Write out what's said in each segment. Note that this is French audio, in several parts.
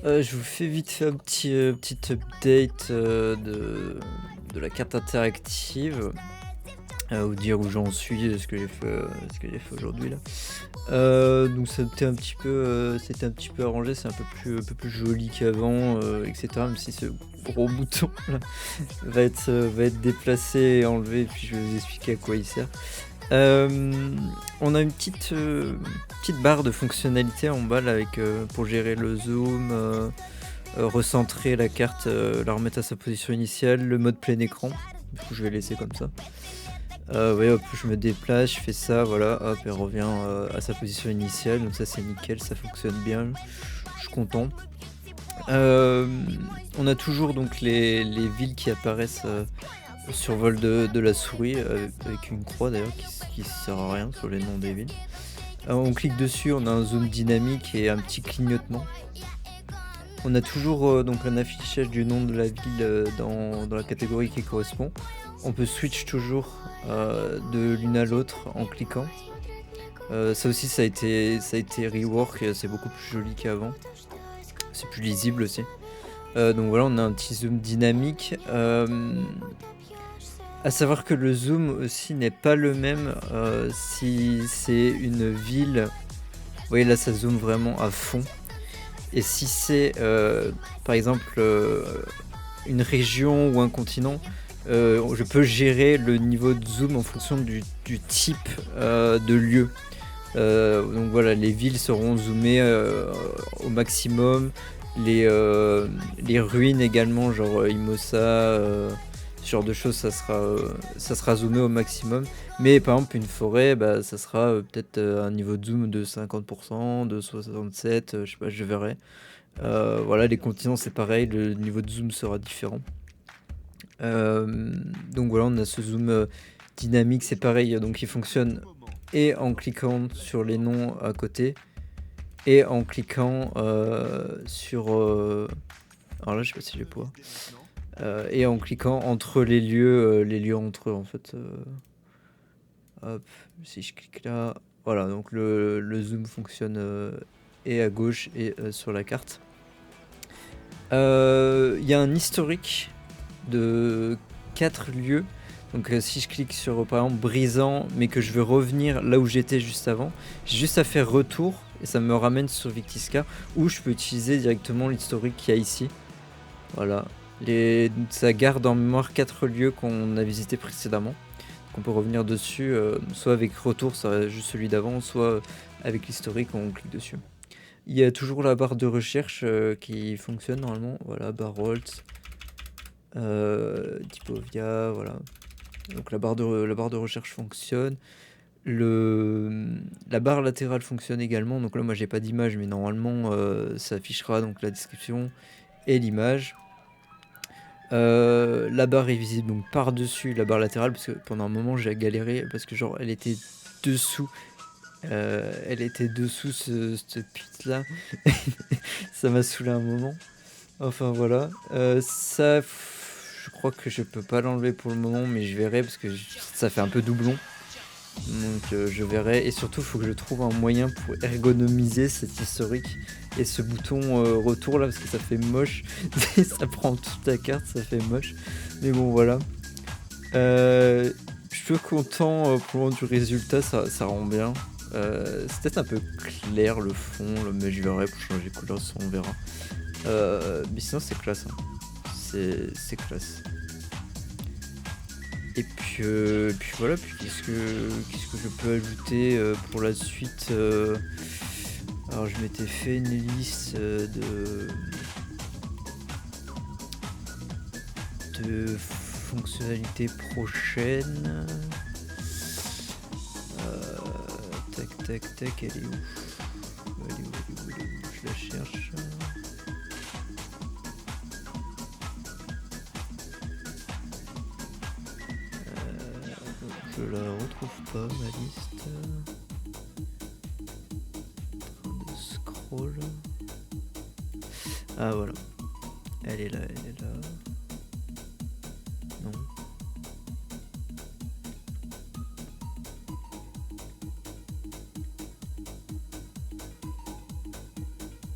Je vous fais vite fait un petit update, de la carte interactive, vous dire où j'en suis et ce que j'ai fait aujourd'hui là. Donc c'était un petit peu arrangé, c'est un peu plus joli qu'avant, et cetera, même si ce gros bouton là va être déplacé et enlevé et puis je vais vous expliquer à quoi il sert. On a une petite barre de fonctionnalité en bas là avec, pour gérer le zoom, recentrer la carte, la remettre à sa position initiale, le mode plein écran. Du coup, je vais laisser comme ça. Ouais, hop, je me déplace, je fais ça, voilà, hop, elle revient, à sa position initiale. Donc ça, c'est nickel, ça fonctionne bien. Je suis content. On a toujours donc les villes qui apparaissent, au survol de la souris, avec une croix d'ailleurs qui sert à rien sur les noms des villes. On clique dessus, on a un zoom dynamique et un petit clignotement. On a toujours, donc un affichage du nom de la ville, dans la catégorie qui correspond. On peut switch toujours, de l'une à l'autre en cliquant. Ça aussi ça a été rework, c'est beaucoup plus joli qu'avant. C'est plus lisible aussi. Donc voilà, on a un petit zoom dynamique. À savoir que le zoom aussi n'est pas le même, si c'est une ville. Vous voyez là, ça zoome vraiment à fond. Et si c'est, par exemple, une région ou un continent, je peux gérer le niveau de zoom en fonction du type, de lieu. Donc voilà, les villes seront zoomées, au maximum, les ruines également, genre, Imosa, ce genre de choses, ça sera zoomé au maximum. Mais par exemple une forêt, bah, ça sera, peut-être, un niveau de zoom de 50 de 67, je sais pas, je verrai. Voilà, les continents, c'est pareil, le niveau de zoom sera différent. Donc voilà, on a ce zoom, dynamique, c'est pareil, donc il fonctionne et en cliquant sur les noms à côté et en cliquant, sur, alors là, je sais pas si je vais pouvoir, et en cliquant entre les lieux entre eux, en fait, hop, si je clique là, voilà, donc le zoom fonctionne, et à gauche et, sur la carte. Il y a un historique de 4 lieux. Donc, si je clique sur, par exemple, Brisant, mais que je veux revenir là où j'étais juste avant, j'ai juste à faire retour et ça me ramène sur Victiscar, ou je peux utiliser directement l'historique qu'il y a ici. Voilà. Ça garde en mémoire 4 lieux qu'on a visités précédemment. On peut revenir dessus, soit avec retour, ça reste juste celui d'avant, soit avec l'historique, on clique dessus. Il y a toujours la barre de recherche, qui fonctionne normalement. Voilà, Barholt, Dipovia, voilà. Donc la barre de recherche fonctionne. La barre latérale fonctionne également. Donc là, moi, j'ai pas d'image, mais normalement, ça affichera donc la description et l'image. La barre est visible donc par-dessus la barre latérale, parce que pendant un moment, j'ai galéré parce que genre elle était dessous. Cette piste là. Ça m'a saoulé un moment. Enfin voilà. Ça, je crois que je peux pas l'enlever pour le moment, mais je verrai parce que ça fait un peu doublon. Donc, je verrai. Et surtout, il faut que je trouve un moyen pour ergonomiser cet historique et ce bouton, retour là, parce que ça fait moche. Ça prend toute la carte, ça fait moche. Mais bon, voilà. Je suis content, pour le moment du résultat, ça rend bien. C'est peut-être un peu clair le fond, mais je verrai pour changer de couleur, ça on verra. Mais sinon, c'est classe, hein. C'est classe. Et puis voilà, puis qu'est-ce que je peux ajouter, pour la suite, alors je m'étais fait une liste, de fonctionnalités prochaines. Tac, tac, tac, elle est où? Je la cherche. Je la retrouve pas, ma liste. En train de scroll. Ah voilà. Elle est là, elle est là. Non.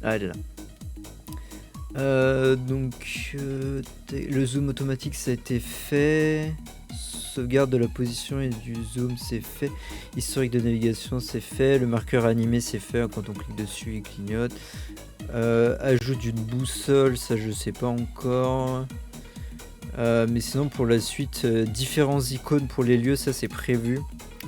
Ah, elle est là. Le zoom automatique ça a été fait. Sauvegarde de la position et du zoom c'est fait. Historique de navigation c'est fait. Le marqueur animé c'est fait, quand on clique dessus il clignote. Ajout d'une boussole, ça je sais pas encore. Mais sinon pour la suite, différents icônes pour les lieux, ça c'est prévu.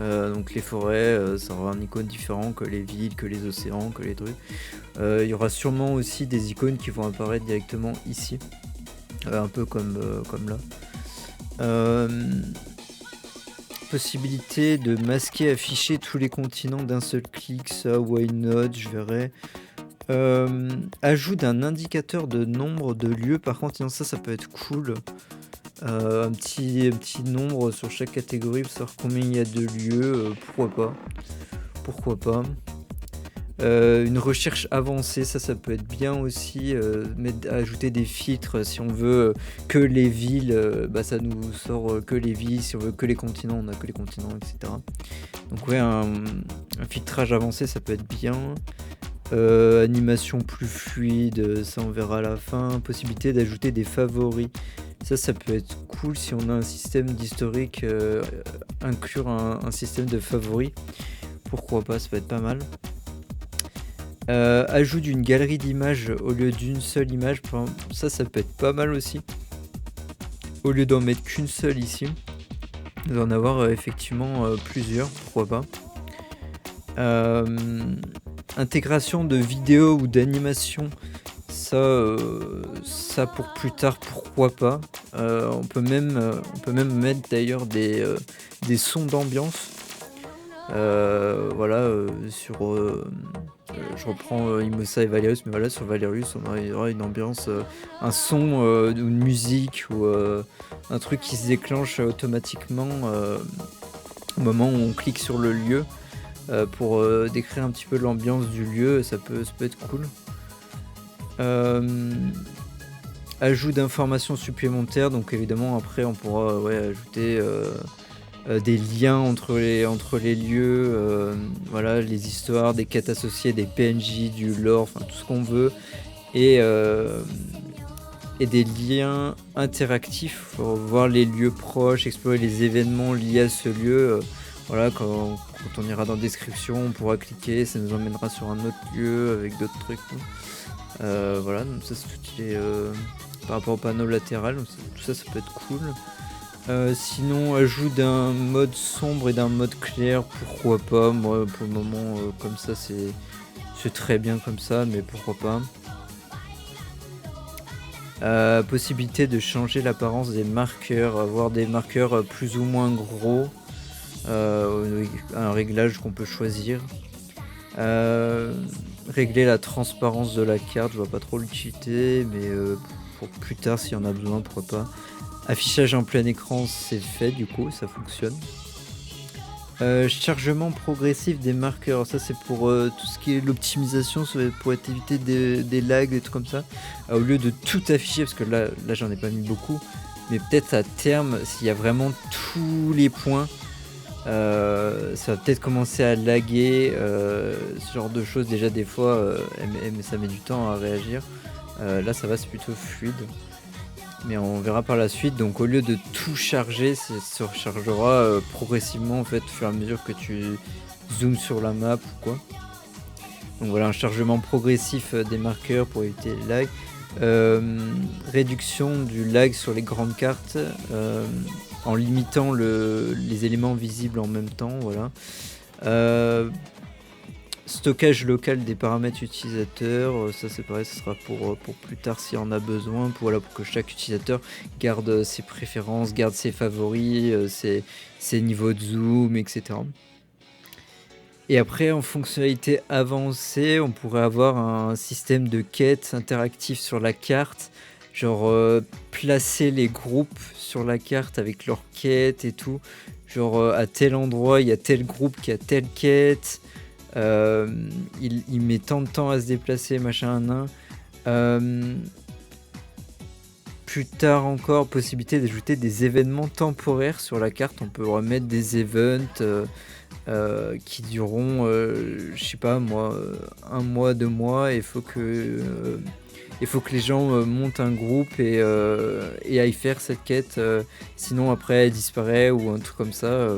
Donc les forêts, ça aura un icône différent que les villes, que les océans, que les trucs. Il y aura sûrement aussi des icônes qui vont apparaître directement ici, un peu comme là. Possibilité de masquer, afficher tous les continents d'un seul clic, ça why not, je verrai. Ajout d'un indicateur de nombre de lieux, par contre ça peut être cool. Un petit nombre sur chaque catégorie pour savoir combien il y a de lieux, pourquoi pas. Une recherche avancée, ça peut être bien aussi, ajouter des filtres si on veut que les villes, ça nous sort que les villes, si on veut que les continents, on a que les continents, etc. Donc ouais, un filtrage avancé ça peut être bien. Animation plus fluide, ça on verra à la fin. Possibilité d'ajouter des favoris, ça peut être cool si on a un système d'historique, inclure un système de favoris, pourquoi pas, ça peut être pas mal. Ajout d'une galerie d'images au lieu d'une seule image, ça peut être pas mal aussi. Au lieu d'en mettre qu'une seule ici, d'en avoir effectivement plusieurs, pourquoi pas. Intégration de vidéos ou d'animation, ça pour plus tard, pourquoi pas. On peut même mettre d'ailleurs des sons d'ambiance. Sur je reprends Imosa et Valerius, mais voilà, sur Valerius on aura une ambiance, un son, une musique ou un truc qui se déclenche automatiquement au moment où on clique sur le lieu, pour décrire un petit peu l'ambiance du lieu, ça peut être cool. Ajout d'informations supplémentaires, donc évidemment après on pourra ajouter des liens entre les lieux, les histoires, des quêtes associées, des PNJ, du lore, enfin tout ce qu'on veut, et des liens interactifs pour voir les lieux proches, explorer les événements liés à ce lieu. Quand on ira dans description, on pourra cliquer, ça nous emmènera sur un autre lieu avec d'autres trucs. Donc ça c'est tout qui est par rapport au panneau latéral, donc tout ça peut être cool. Sinon, ajout d'un mode sombre et d'un mode clair, pourquoi pas. Moi pour le moment, comme ça c'est très bien comme ça, mais pourquoi pas. Possibilité de changer l'apparence des marqueurs, avoir des marqueurs plus ou moins gros, un réglage qu'on peut choisir. Régler la transparence de la carte, je vois pas trop l'utilité, mais pour plus tard s'il y en a besoin, pourquoi pas. Affichage en plein écran, c'est fait, du coup ça fonctionne. Chargement progressif des marqueurs, ça c'est pour tout ce qui est l'optimisation, pour éviter des lags, des trucs comme ça. Au lieu de tout afficher, parce que là j'en ai pas mis beaucoup, mais peut-être à terme, s'il y a vraiment tous les points, ça va peut-être commencer à laguer, ce genre de choses. Déjà des fois, ça met du temps à réagir. Là ça va, c'est plutôt fluide. Mais on verra par la suite. Donc au lieu de tout charger, ça se rechargera progressivement en fait, au fur et à mesure que tu zoomes sur la map ou quoi. Donc voilà, un chargement progressif des marqueurs pour éviter le lag. Réduction du lag sur les grandes cartes, en limitant les éléments visibles en même temps. Voilà. Stockage local des paramètres utilisateurs, ça c'est pareil, ça sera pour plus tard s'il y en a besoin, pour que chaque utilisateur garde ses préférences, garde ses favoris, ses niveaux de zoom, etc. Et après, en fonctionnalité avancée, on pourrait avoir un système de quêtes interactif sur la carte, genre placer les groupes sur la carte avec leurs quêtes et tout, genre à tel endroit il y a tel groupe qui a telle quête. Il met tant de temps à se déplacer, machin. Plus tard encore, possibilité d'ajouter des événements temporaires sur la carte. On peut remettre des events qui dureront, je sais pas moi, 1 mois, 2 mois. Il faut que il faut que les gens montent un groupe et aillent faire cette quête. Sinon après elle disparaît ou un truc comme ça.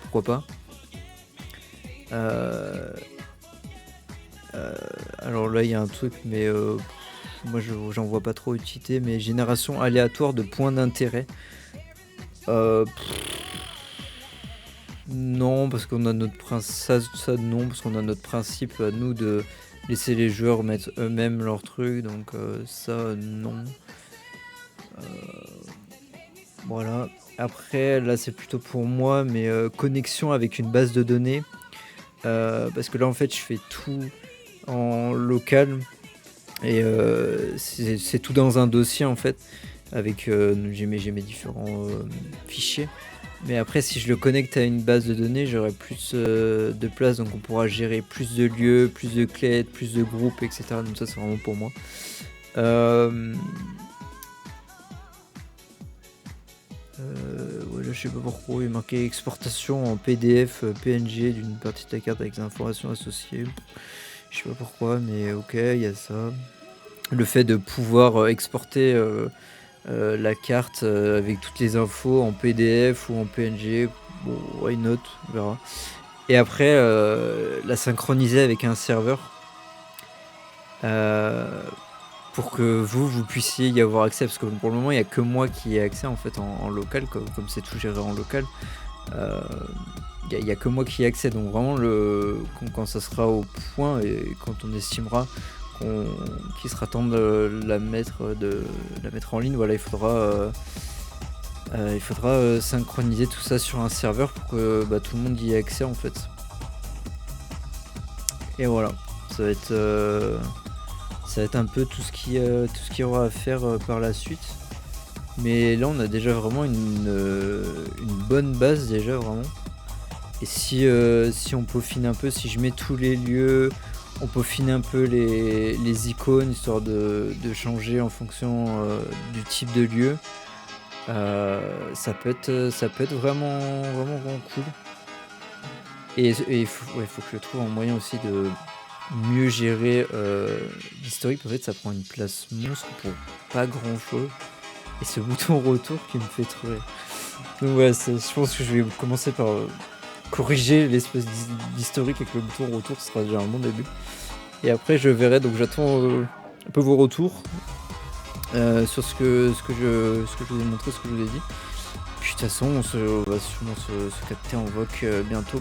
Pourquoi pas. Euh, alors là il y a un truc mais moi j'en vois pas trop utilité. Mais génération aléatoire de points d'intérêt. Euh, Non, parce qu'on a notre principe. Ça, non, parce qu'on a notre principe à nous de laisser les joueurs mettre eux-mêmes leurs trucs. Donc ça, non. Euh, voilà. Après, là, c'est plutôt pour moi, mais connexion avec une base de données. Parce que là, en fait, je fais tout en local. Et c'est tout dans un dossier, en fait. Avec j'ai mes différents fichiers. Mais après, si je le connecte à une base de données, j'aurai plus de place, donc on pourra gérer plus de lieux, plus de clés, plus de groupes, etc. Donc ça, c'est vraiment pour moi. Ouais, là, je sais pas pourquoi il est marqué exportation en PDF, PNG d'une partie de ta carte avec des informations associées. Je sais pas pourquoi, mais ok, il y a ça. Le fait de pouvoir exporter la carte avec toutes les infos en PDF ou en PNG, bon, why not, on verra. Et après, la synchroniser avec un serveur pour que vous puissiez y avoir accès, parce que pour le moment, il n'y a que moi qui ai accès en fait en local, comme c'est tout géré en local. Il n'y a que moi qui ai accès, donc vraiment quand ça sera au point et quand on estimera qu'il sera temps de la mettre en ligne, voilà, il faudra synchroniser tout ça sur un serveur pour que tout le monde y ait accès en fait. Et voilà, ça va être un peu tout ce qu'il y aura à faire par la suite. Mais là on a déjà vraiment une bonne base déjà vraiment. Et si on peaufine un peu, si je mets tous les lieux, on peaufine un peu les icônes histoire de changer en fonction du type de lieu. Ça peut être vraiment cool. Et il faut que je trouve un moyen aussi de mieux gérer l'historique. En fait, ça prend une place monstre pour pas grand chose. Et ce bouton retour qui me fait trouver. Donc ouais, je pense que je vais commencer par corriger l'espèce d'historique avec le bouton retour. Ce sera déjà un bon début. Et après, je verrai. Donc j'attends un peu vos retours sur ce que je vous ai montré, ce que je vous ai dit. Puis de toute façon, on va sûrement se capter en voc bientôt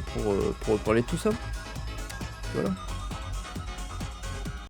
pour parler de tout ça. Voilà.